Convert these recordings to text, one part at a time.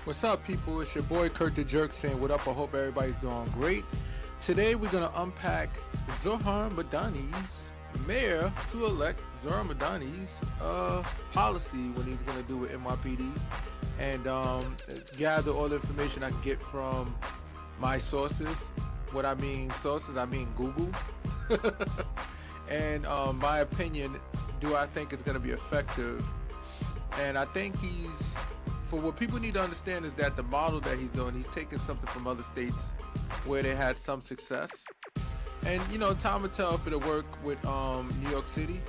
What's up, people? It's your boy Kurt the Jerk saying what up. I hope everybody's doing great. Today we're gonna unpack Zohar Madani's mayor to elect Zohar Madani's policy, what he's gonna do with NYPD, and gather all the information I can get from my sources. What I mean sources, I mean Google. And my opinion, do I think it's gonna be effective? And I think for what people need to understand is that the model that he's doing, he's taking something from other states where they had some success. And, you know, time will tell if it'll work with New York City.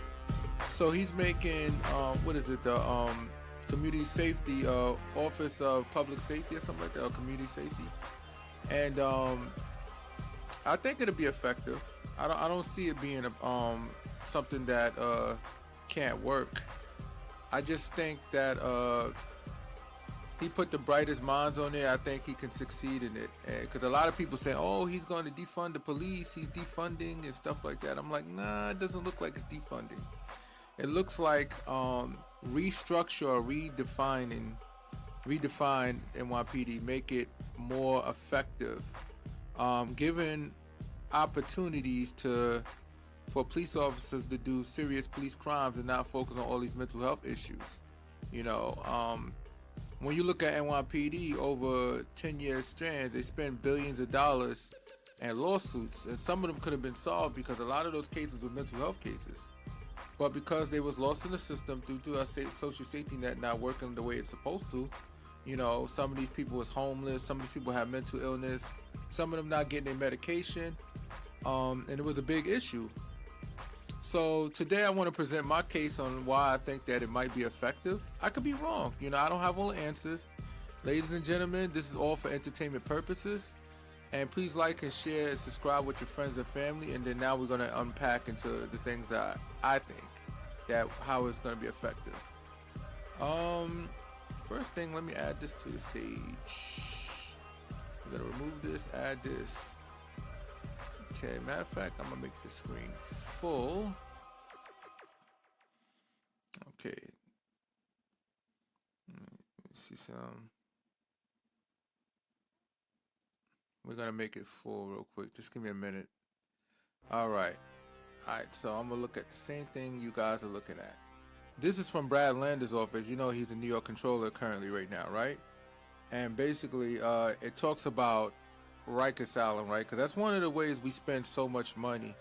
So he's making, the Community Safety, Office of Public Safety or something like that, or Community Safety. And I think it'll be effective. I don't see it being something that can't work. I just think that he put the brightest minds on there. I think he can succeed in it, because a lot of people say, oh, he's going to defund the police, he's defunding and stuff like that. I'm like, nah, it doesn't look like it's defunding. It looks like restructure or redefine NYPD, make it more effective, given opportunities for police officers to do serious police crimes and not focus on all these mental health issues. You know, when you look at NYPD over 10 year strands, they spend billions of dollars and lawsuits, and some of them could have been solved because a lot of those cases were mental health cases. But because they was lost in the system due to our social safety net not working the way it's supposed to, you know, some of these people was homeless, some of these people had mental illness, some of them not getting their medication, and it was a big issue. So today I want to present my case on why I think that it might be effective. I could be wrong. You know, I don't have all the answers. Ladies and gentlemen, this is all for entertainment purposes. And please like and share and subscribe with your friends and family. And then now we're going to unpack into the things that I think that how it's going to be effective. First thing, let me add this to the stage. We're going to remove this, add this. Okay, matter of fact, I'm going to make the screen full. Okay. Let me see some. We're going to make it full real quick. Just give me a minute. All right. So I'm going to look at the same thing you guys are looking at. This is from Brad Lander's office. You know, he's a New York controller currently right now, right? And basically, it talks about Rikers Island, right? Because that's one of the ways we spend so much money.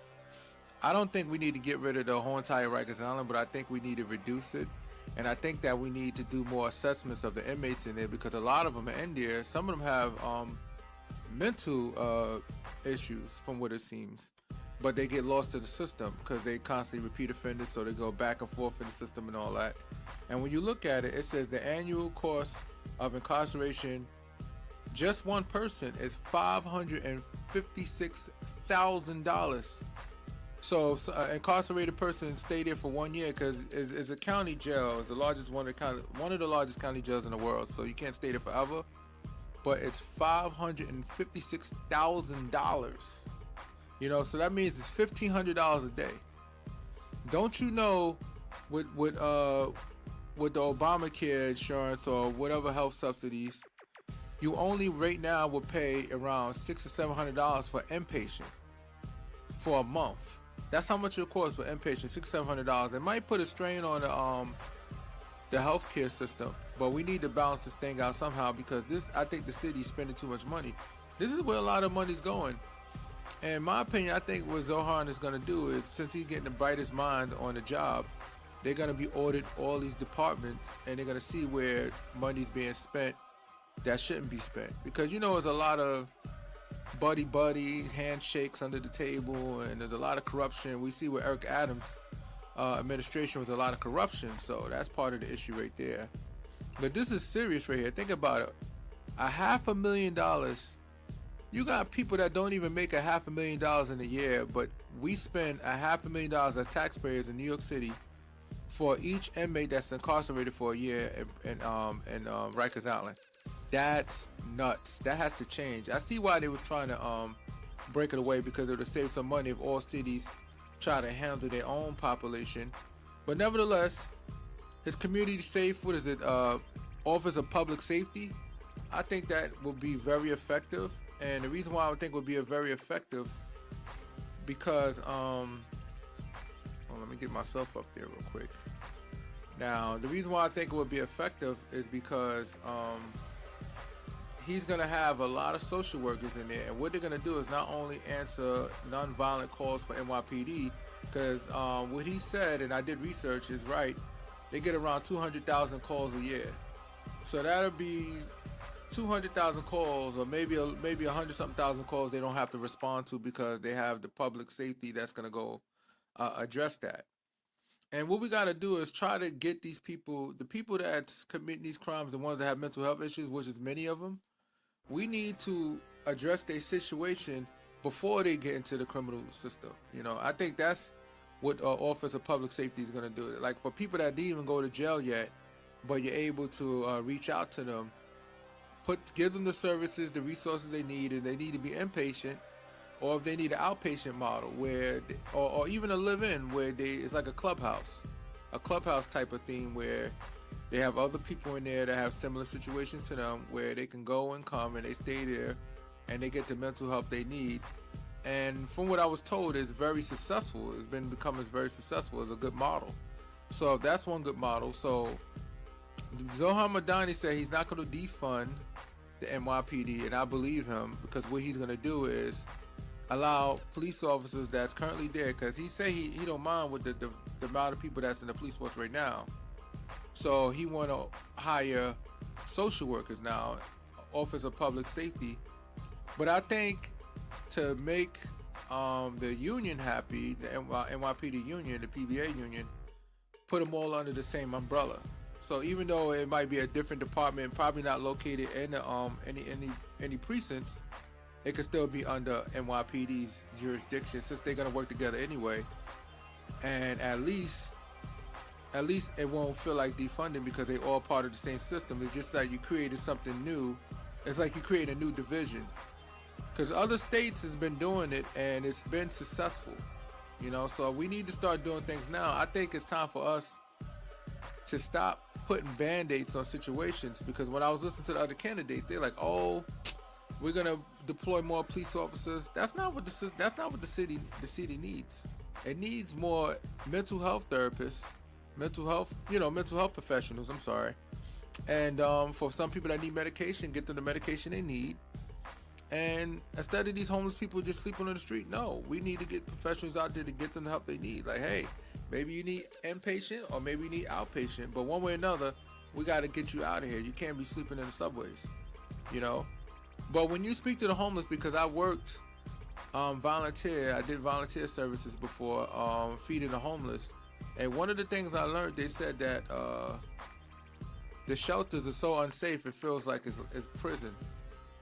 I don't think we need to get rid of the whole entire Rikers Island, but I think we need to reduce it. And I think that we need to do more assessments of the inmates in there, because a lot of them are in there. Some of them have mental issues, from what it seems, but they get lost to the system because they constantly repeat offenders, so they go back and forth in the system and all that. And when you look at it, it says the annual cost of incarceration, just one person, is $556,000. So an incarcerated person stay there for 1 year, because it's a county jail. It's the largest one of the largest county jails in the world. So you can't stay there forever. But it's $556,000. You know, so that means it's $1,500 a day. Don't you know, with the Obamacare insurance or whatever health subsidies, you only right now will pay around $600 or $700 for inpatient for a month. That's how much it costs for inpatient, $600 or $700. It might put a strain on the healthcare system, but we need to balance this thing out somehow, because I think the city's spending too much money. This is where a lot of money's going. And in my opinion, I think what Zohar is going to do is, since he's getting the brightest mind on the job, they're going to be audit all these departments, and they're going to see where money's being spent that shouldn't be spent. Because, you know, there's a lot of buddies, handshakes under the table, and there's a lot of corruption. We see with Eric Adams' administration was a lot of corruption, so that's part of the issue right there. But this is serious right here. Think about it. $500,000. You got people that don't even make $500,000 in a year, but we spend $500,000 as taxpayers in New York City for each inmate that's incarcerated for a year in Rikers Island. That's nuts. That has to change. I see why they was trying to break it away, because it would save some money if all cities try to handle their own population. But nevertheless, his community safe, Office of Public Safety, I think that would be very effective. And the reason why I would think would be a very effective because let me get myself up there real quick. Now, the reason why I think it would be effective is because he's going to have a lot of social workers in there. And what they're going to do is not only answer nonviolent calls for NYPD, because what he said, and I did research, is right. They get around 200,000 calls a year. So that'll be 200,000 calls, or maybe 100-something thousand calls they don't have to respond to because they have the public safety that's going to go address that. And what we got to do is try to get these people, the people that's committing these crimes, the ones that have mental health issues, which is many of them, we need to address their situation before they get into the criminal system. You know, I think that's what Office of Public Safety is going to do. Like for people that didn't even go to jail yet, but you're able to reach out to them, give them the services, the resources they need, and they need to be inpatient, or if they need an outpatient model where, or even a live-in where it's like a clubhouse type of theme where they have other people in there that have similar situations to them where they can go and come and they stay there and they get the mental help they need. And from what I was told, it's very successful. It's been becoming very successful. It's a good model. So that's one good model. So Zohan Mamdani said he's not going to defund the NYPD, and I believe him, because what he's going to do is allow police officers that's currently there, because he say he don't mind with the amount of people that's in the police force right now. So he want to hire social workers now, Office of Public Safety. But I think to make the union happy, the NYPD union, the PBA union, put them all under the same umbrella. So even though it might be a different department, probably not located in the, any precincts, it could still be under NYPD's jurisdiction since they're gonna work together anyway. And at least it won't feel like defunding because they all part of the same system. It's just like you created something new. It's like you create a new division. Because other states has been doing it and it's been successful. You know, so we need to start doing things now. I think it's time for us to stop putting band-aids on situations, because when I was listening to the other candidates, they're like, "Oh, we're gonna deploy more police officers." That's not what the city needs. It needs more mental health therapists, mental health professionals. I'm sorry, and for some people that need medication, get them the medication they need. And instead of these homeless people just sleeping on the street, no, we need to get professionals out there to get them the help they need. Like, hey, maybe you need inpatient or maybe you need outpatient, but one way or another, we got to get you out of here. You can't be sleeping in the subways, you know. But when you speak to the homeless, because I worked I did volunteer services before, feeding the homeless, and one of the things I learned, they said that the shelters are so unsafe, it feels like it's prison.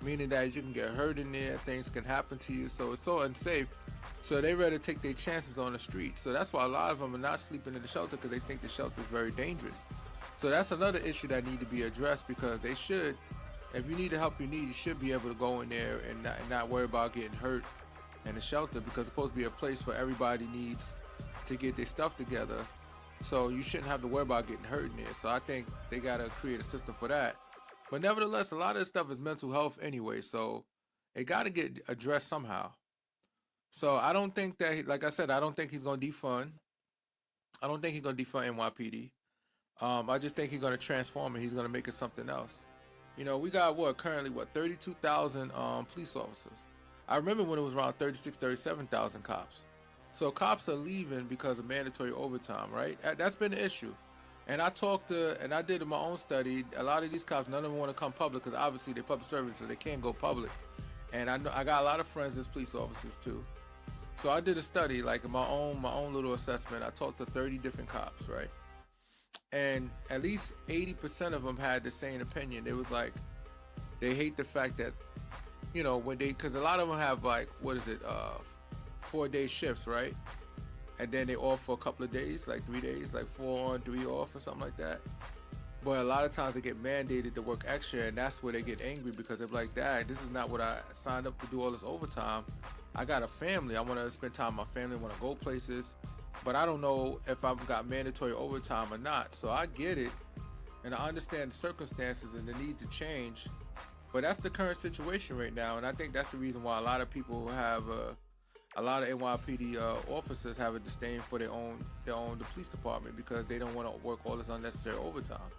Meaning that you can get hurt in there, things can happen to you, so it's so unsafe. So they rather take their chances on the street. So that's why a lot of them are not sleeping in the shelter, because they think the shelter is very dangerous. So that's another issue that need to be addressed, because they should, if you need the help you need, you should be able to go in there and not worry about getting hurt in the shelter, because it's supposed to be a place where everybody needs to get their stuff together. So you shouldn't have to worry about getting hurt in there. So I think they got to create a system for that. But nevertheless, a lot of this stuff is mental health anyway, so it got to get addressed somehow. So I don't think that, like I said, I don't think he's going to defund. I don't think he's going to defund NYPD. I just think he's going to transform it. He's going to make it something else. You know, we got currently 32,000 police officers. I remember when it was around 37,000 cops. So cops are leaving because of mandatory overtime, right? That's been the issue. And I did my own study. A lot of these cops, none of them want to come public because obviously they're public service, so they can't go public. And I know I got a lot of friends as police officers too. So I did a study, like in my own little assessment. I talked to 30 different cops, right? And at least 80% of them had the same opinion. It was like they hate the fact that, you know, because a lot of them have 4-day shifts, right? And then they off for a couple of days, like 3 days, like 4 on, 3 off or something like that. But a lot of times they get mandated to work extra, and that's where they get angry, because they're like, "Dad, this is not what I signed up to do, all this overtime. I got a family. I want to spend time with my family. I want to go places. But I don't know if I've got mandatory overtime or not." So I get it, and I understand the circumstances and the need to change. But that's the current situation right now, and I think that's the reason why a lot of people have a lot of NYPD officers have a disdain for their own the police department, because they don't want to work all this unnecessary overtime.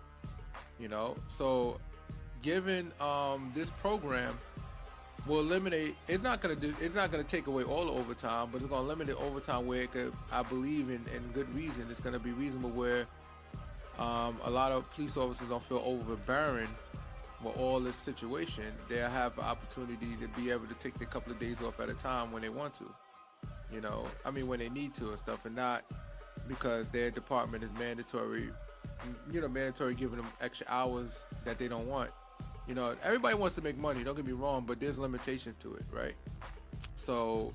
You know, so given this program will eliminate, it's not gonna take away all the overtime, but it's gonna eliminate overtime where it could, I believe, in good reason, it's gonna be reasonable, where a lot of police officers don't feel overbearing with all this situation. They'll have an opportunity to be able to take a couple of days off at a time when they want to, you know, I mean when they need to and stuff, and not because their department is mandatory, you know, mandatory giving them extra hours that they don't want. You know, everybody wants to make money, don't get me wrong, but there's limitations to it, right? So,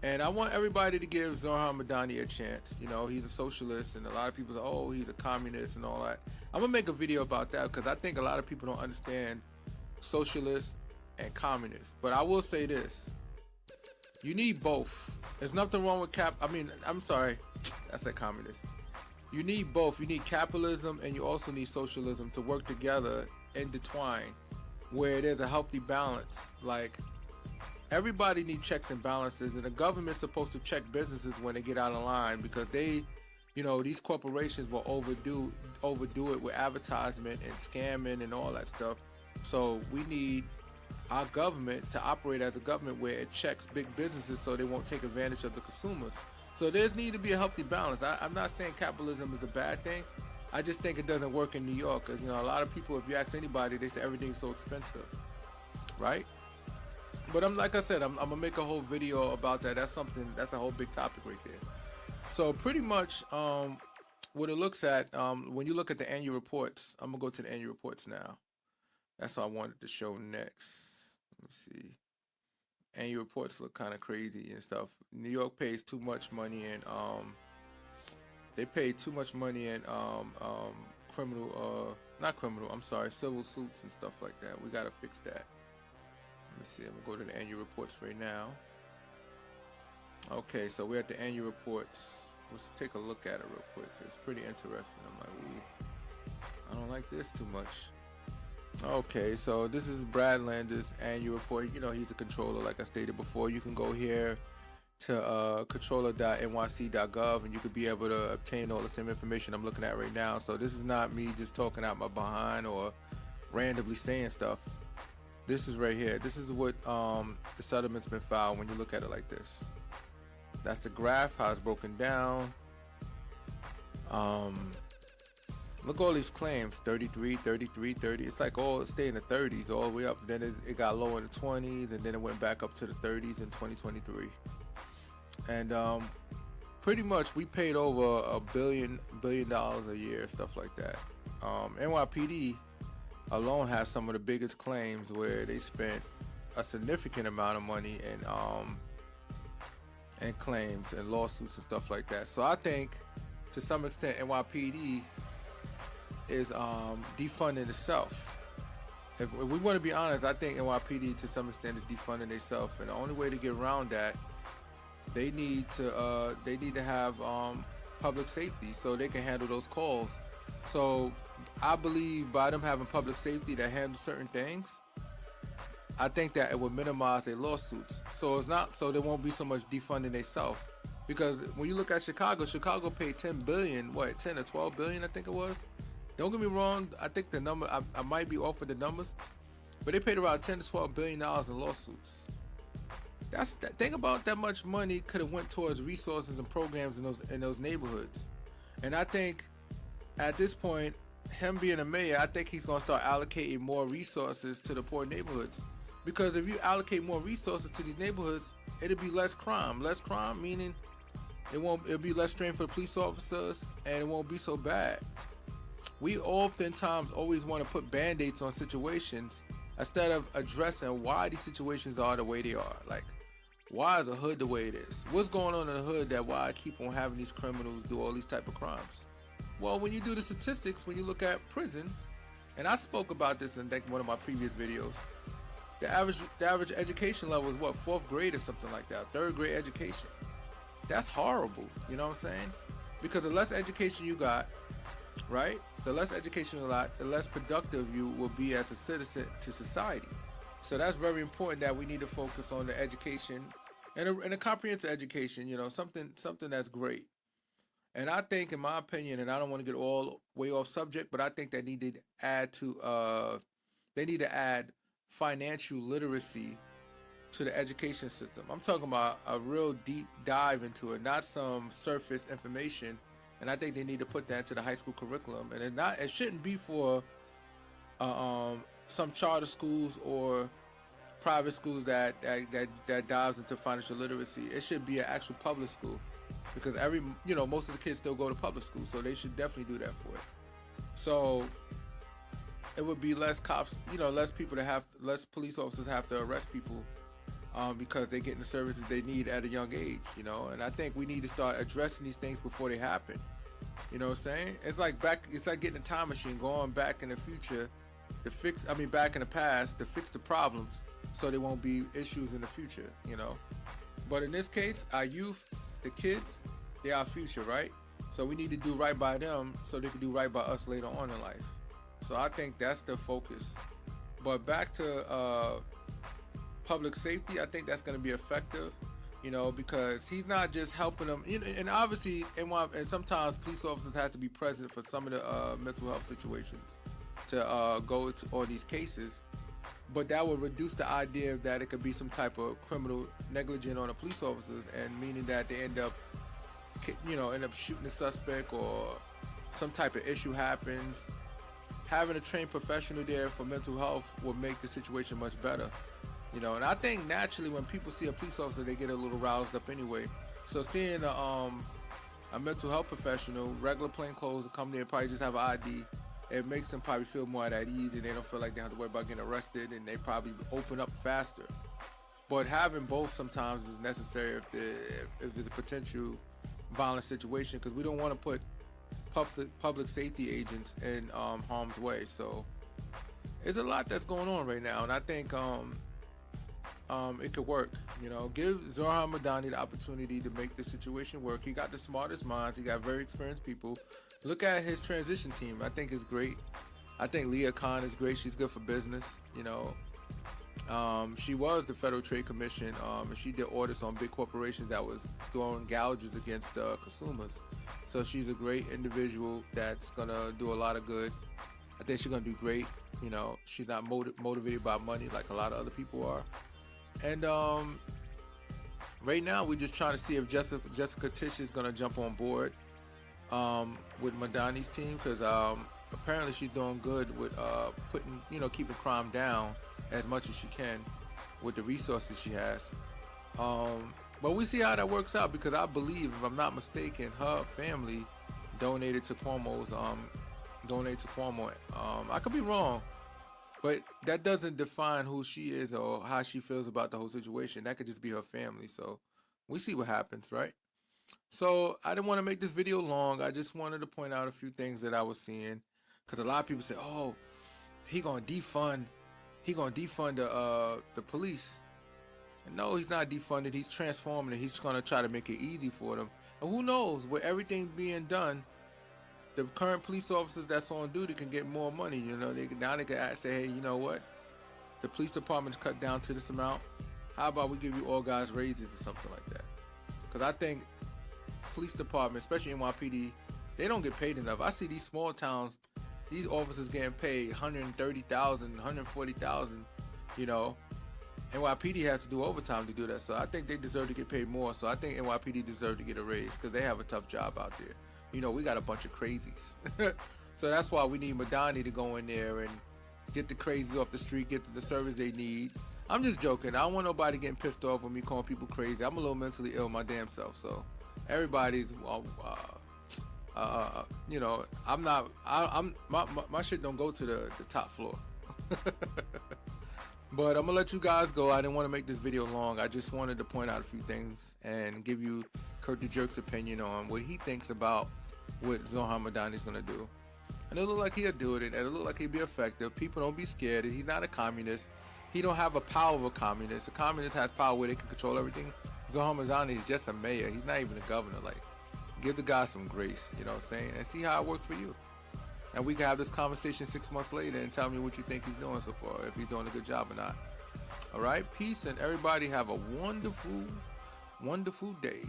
and I want everybody to give Zohar Mamdani a chance. You know, he's a socialist, and a lot of people say, oh, he's a communist and all that. I'm gonna make a video about that, because I think a lot of people don't understand socialists and communists. But I will say this: you need both. There's nothing wrong with I'm sorry, I said communist. You need both. You need capitalism, and you also need socialism to work together, intertwine, where there's a healthy balance. Like, everybody needs checks and balances, and the government's supposed to check businesses when they get out of line, because they, you know, these corporations will overdo it with advertisement and scamming and all that stuff. So we need our government to operate as a government where it checks big businesses so they won't take advantage of the consumers. So there's need to be a healthy balance. I'm not saying capitalism is a bad thing. I just think it doesn't work in New York, because, you know, a lot of people, if you ask anybody, they say everything's so expensive, right? But like I said, I'm gonna make a whole video about that. That's a whole big topic right there. So pretty much what it looks at, when you look at the annual reports, I'm gonna go to the annual reports now. That's what I wanted to show next. Let me see. Annual reports look kind of crazy and stuff. New York pays too much money, and they pay too much money in civil suits and stuff like that. We gotta fix that. Let me see, I'm gonna go to the annual reports right now. Okay, so we're at the annual reports. Let's take a look at it real quick. It's pretty interesting. I'm like, ooh, I don't like this too much. Okay, so this is Brad Lander's annual report. You know, he's a controller, like I stated before. You can go here to controller.nyc.gov, and you could be able to obtain all the same information I'm looking at right now. So this is not me just talking out my behind or randomly saying stuff. This is right here. This is what the settlement's been filed when you look at it like this. That's the graph, how it's broken down. Look at all these claims, 33, 33, 30. It's like all it stayed in the 30s all the way up. Then it got low in the 20s, and then it went back up to the 30s in 2023. And pretty much we paid over $1 billion a year, stuff like that. NYPD alone has some of the biggest claims, where they spent a significant amount of money in claims and lawsuits and stuff like that. So I think to some extent NYPD is defunding itself. If we want to be honest, I think NYPD to some extent is defunding itself, and the only way to get around that, they need to have public safety so they can handle those calls. So I believe by them having public safety that handles certain things, I think that it would minimize their lawsuits. So it's not, so there won't be so much defunding themselves. Because when you look at Chicago paid 10 billion, what, 10 or 12 billion I think it was. Don't get me wrong, I think the number, I might be off with the numbers, but they paid around 10 to 12 billion dollars in lawsuits. Think about that much money could have went towards resources and programs in those neighborhoods. And I think at this point, him being a mayor, I think he's gonna start allocating more resources to the poor neighborhoods. Because if you allocate more resources to these neighborhoods, it'll be less crime. Less crime meaning it'll be less strain for the police officers, and it won't be so bad. We oftentimes always want to put band-aids on situations instead of addressing why these situations are the way they are. Like, why is the hood the way it is? What's going on in the hood that why I keep on having these criminals do all these type of crimes? Well, when you do the statistics, when you look at prison, and I spoke about this in one of my previous videos, the average education level is what, 4th grade or something like that, 3rd grade education. That's horrible, you know what I'm saying? Because the less education you got, right? The less education you lack, the less productive you will be as a citizen to society. So that's very important that we need to focus on the education and a comprehensive education. Something that's great. And I think, in my opinion, and I don't want to get all way off subject, but I think they need to add financial literacy to the education system. I'm talking about a real deep dive into it, not some surface information. And I think they need to put that into the high school curriculum. And it shouldn't be for some charter schools or private schools that dives into financial literacy. It should be an actual public school, because most of the kids still go to public school, so they should definitely do that for it. So it would be less cops, less police officers have to arrest people because they're getting the services they need at a young age, and I think we need to start addressing these things before they happen. You know what I'm saying? It's like getting a time machine, going back in the future back in the past to fix the problems so there won't be issues in the future, But in this case, our youth, the kids, they're our future, right? So we need to do right by them so they can do right by us later on in life. So I think that's the focus. But back to public safety, I think that's going to be effective, because he's not just helping them. And obviously, and sometimes police officers have to be present for some of the mental health situations to go to all these cases. But that would reduce the idea that it could be some type of criminal negligence on the police officers, and meaning that they end up shooting the suspect or some type of issue happens. Having a trained professional there for mental health will make the situation much better. And I think naturally when people see a police officer, they get a little roused up anyway. So seeing a mental health professional, regular plain clothes, come there, probably just have an ID, it makes them probably feel more at ease, and they don't feel like they have to worry about getting arrested, and they probably open up faster. But having both sometimes is necessary if there's a potential violent situation, because we don't want to put public safety agents in harm's way. So there's a lot that's going on right now, and I think it could work. Give Zohar Mamdani the opportunity to make this situation work. He got the smartest minds. He got very experienced people. Look at his transition team. I think it's great. I think Leah Khan is great. She's good for business. She was the Federal Trade Commission, and she did audits on big corporations that was throwing gouges against consumers. So she's a great individual that's gonna do a lot of good. I think she's gonna do great. She's not motivated by money like a lot of other people are. And right now we're just trying to see if Jessica Tish is gonna jump on board with Mamdani's team, because apparently she's doing good with keeping crime down as much as she can with the resources she has. But we see how that works out, because I believe, if I'm not mistaken, her family donated to Cuomo's I could be wrong, but that doesn't define who she is or how she feels about the whole situation. That could just be her family. So we see what happens, right? So I didn't want to make this video long. I just wanted to point out a few things that I was seeing, because a lot of people say, oh, he gonna defund the police. And no, he's not defunded. He's transforming it. He's gonna try to make it easy for them. And who knows, with everything being done, the current police officers that's on duty can get more money. Now they can say, hey, you know what? The police department's cut down to this amount. How about we give you all guys raises or something like that? Because I think police department, especially NYPD, they don't get paid enough. I see these small towns, these officers getting paid $130,000, $140,000. NYPD has to do overtime to do that. So I think they deserve to get paid more. So I think NYPD deserve to get a raise, because they have a tough job out there. We got a bunch of crazies. So that's why we need Mamdani to go in there and get the crazies off the street, get the service they need. I'm just joking. I don't want nobody getting pissed off with me calling people crazy. I'm a little mentally ill my damn self. So everybody's, I'm not, my shit don't go to the top floor. But I'm gonna let you guys go. I didn't want to make this video long. I just wanted to point out a few things and give you Kurt the Jerk's opinion on what he thinks about what Zohar Mamdani is gonna do. And it look like he'll do it, and it look like he'll be effective. People don't be scared. He's not a communist. He don't have a power of a communist. A communist has power where they can control everything. Zohar Mamdani is just a mayor. He's not even a governor. Like, give the guy some grace, you know what I'm saying? And see how it works for you. and we can have this conversation 6 months later and tell me what you think he's doing so far, if he's doing a good job or not. All right, peace, and everybody have a wonderful, wonderful day.